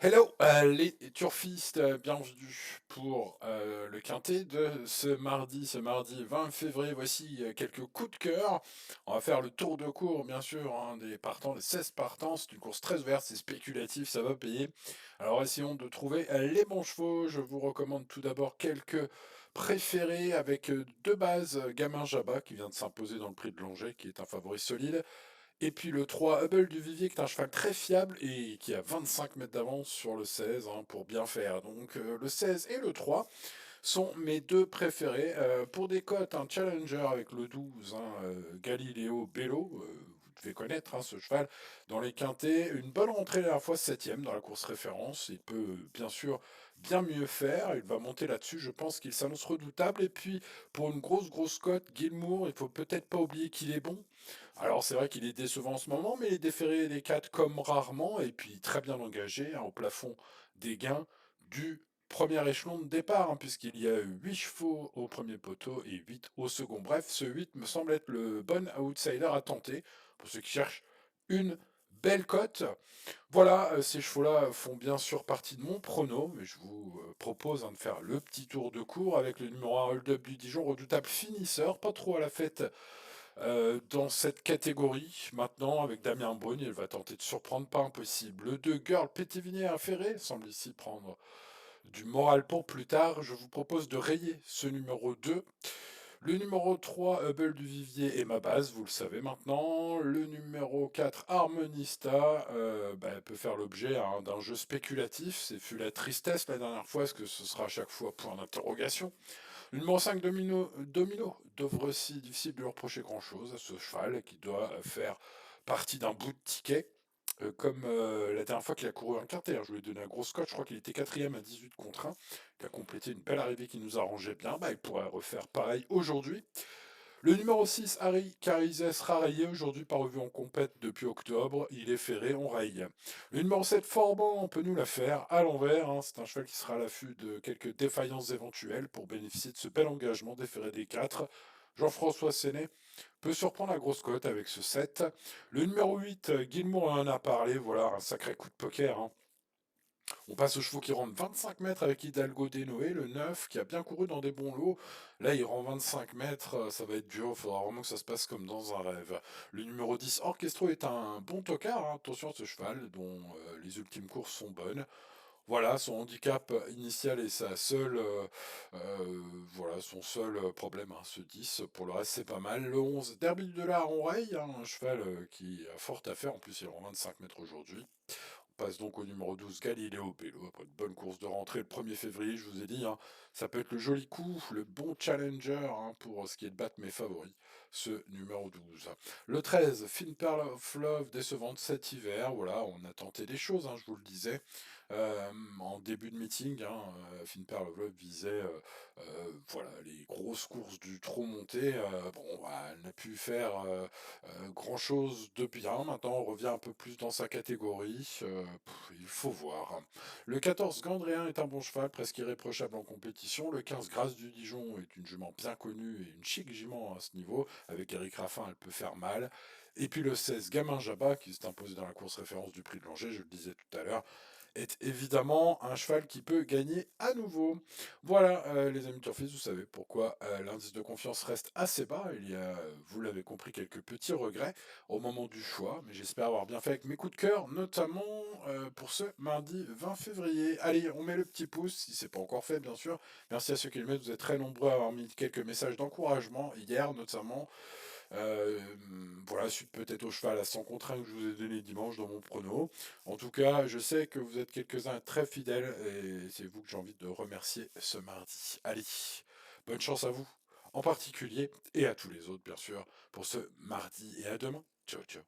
Hello, les turfistes, bienvenue pour le quintet de ce mardi 20 février. Voici quelques coups de cœur. On va faire le tour de cours, bien sûr, hein, des partants, les 16 partants. C'est une course très ouverte, c'est spéculatif, ça va payer. Alors essayons de trouver les bons chevaux. Je vous recommande tout d'abord quelques préférés avec deux bases. Gamin Jabba qui vient de s'imposer dans le prix de Langeais, qui est un favori solide. Et puis le 3 Hubble du Vivier, qui est un cheval très fiable et qui a 25 mètres d'avance sur le 16 hein, pour bien faire. Donc le 16 et le 3 sont mes deux préférés. Pour des cotes, un Challenger avec le 12, hein, Galileo Bello, vous devez connaître hein, ce cheval dans les quintés. Une bonne rentrée la dernière fois, septième dans la course référence. Il peut bien sûr bien mieux faire. Il va monter là-dessus. Je pense qu'il s'annonce redoutable. Et puis pour une grosse cote, Gilmour, il faut peut-être pas oublier qu'il est bon. Alors c'est vrai qu'il est décevant en ce moment, mais il est déféré des 4 comme rarement. Et puis très bien engagé hein, au plafond des gains du premier échelon de départ, hein, puisqu'il y a eu 8 chevaux au premier poteau et 8 au second. Bref, ce 8 me semble être le bon outsider à tenter pour ceux qui cherchent une belle cote. Voilà, ces chevaux-là font bien sûr partie de mon prono, mais je vous propose hein, de faire le petit tour de cours avec le numéro 1 Hold Up du Dijon, redoutable finisseur, pas trop à la fête dans cette catégorie. Maintenant, avec Damien Brune, il va tenter de surprendre, pas impossible. Le 2 Girl Pétivinier Ferré semble ici prendre du moral pour plus tard. Je vous propose de rayer ce numéro 2. Le numéro 3, Hubble du Vivier, est ma base, vous le savez maintenant. Le numéro 4, Harmonista, peut faire l'objet hein, d'un jeu spéculatif. C'est fut la tristesse la dernière fois, est-ce que ce sera à chaque fois point d'interrogation? Le numéro 5, Domino, devrait aussi difficile de lui reprocher grand-chose à ce cheval qui doit faire partie d'un bout de ticket. Comme la dernière fois qu'il a couru un quintet, hein. Je lui ai donné un gros scotch, je crois qu'il était quatrième à 18 contre 1. Il a complété une belle arrivée qui nous arrangeait bien. Il pourrait refaire pareil aujourd'hui. Le numéro 6, Harry Carizes, rayé aujourd'hui par revue en compète depuis octobre. Il est ferré, on raye. Le numéro 7, Forban, on peut nous la faire à l'envers, hein. C'est un cheval qui sera à l'affût de quelques défaillances éventuelles pour bénéficier de ce bel engagement déféré des 4. Jean-François Séné peut surprendre la grosse cote avec ce 7. Le numéro 8, Guillemot en a parlé. Voilà, un sacré coup de poker, hein. On passe aux chevaux qui rentrent 25 mètres avec Hidalgo Denoé, le 9, qui a bien couru dans des bons lots. Là, il rend 25 mètres, ça va être dur, il faudra vraiment que ça se passe comme dans un rêve. Le numéro 10, Orchestro, est un bon tocard, hein. Attention à ce cheval, dont les ultimes courses sont bonnes. Voilà, son handicap initial est sa seule, voilà, son seul problème, hein, ce 10. Pour le reste, c'est pas mal. Le 11, Derby de la Ronreille, hein, un cheval qui a fort à faire. En plus, il rend 25 mètres aujourd'hui. On passe donc au numéro 12, Galileo Bello, après une bonne course de rentrée le 1er février, je vous ai dit, hein, ça peut être le joli coup, le bon challenger hein, pour ce qui est de battre mes favoris, ce numéro 12. Le 13, Fine Pearl of Love, décevante cet hiver, voilà, on a tenté des choses, hein, je vous le disais, en début de meeting, hein, Fine Pearl of Love visait voilà, les grosses courses du trop monté, bon, bah, elle n'a pu faire grand-chose de bien. Maintenant, on revient un peu plus dans sa catégorie. Il faut voir. Le 14, Gandréen est un bon cheval, presque irréprochable en compétition. Le 15, Grâce du Dijon est une jument bien connue et une chic jument à ce niveau. Avec Eric Raffin, elle peut faire mal. Et puis le 16, Gamin Jabba, qui s'est imposé dans la course référence du prix de Langeais, je le disais tout à l'heure, est évidemment un cheval qui peut gagner à nouveau. Voilà, les amis turfistes, vous savez pourquoi l'indice de confiance reste assez bas. Il y a, vous l'avez compris, quelques petits regrets au moment du choix, mais j'espère avoir bien fait avec mes coups de cœur, notamment pour ce mardi 20 février. Allez, on met le petit pouce, si c'est pas encore fait, bien sûr. Merci à ceux qui le mettent, vous êtes très nombreux à avoir mis quelques messages d'encouragement, hier notamment. Euh, voilà, suite peut-être au cheval à 100 contre 1 que je vous ai donné dimanche dans mon prono. En tout cas, je sais que vous êtes quelques-uns très fidèles et c'est vous que j'ai envie de remercier ce mardi. Allez, bonne chance à vous en particulier et à tous les autres, bien sûr, pour ce mardi et à demain. Ciao, ciao.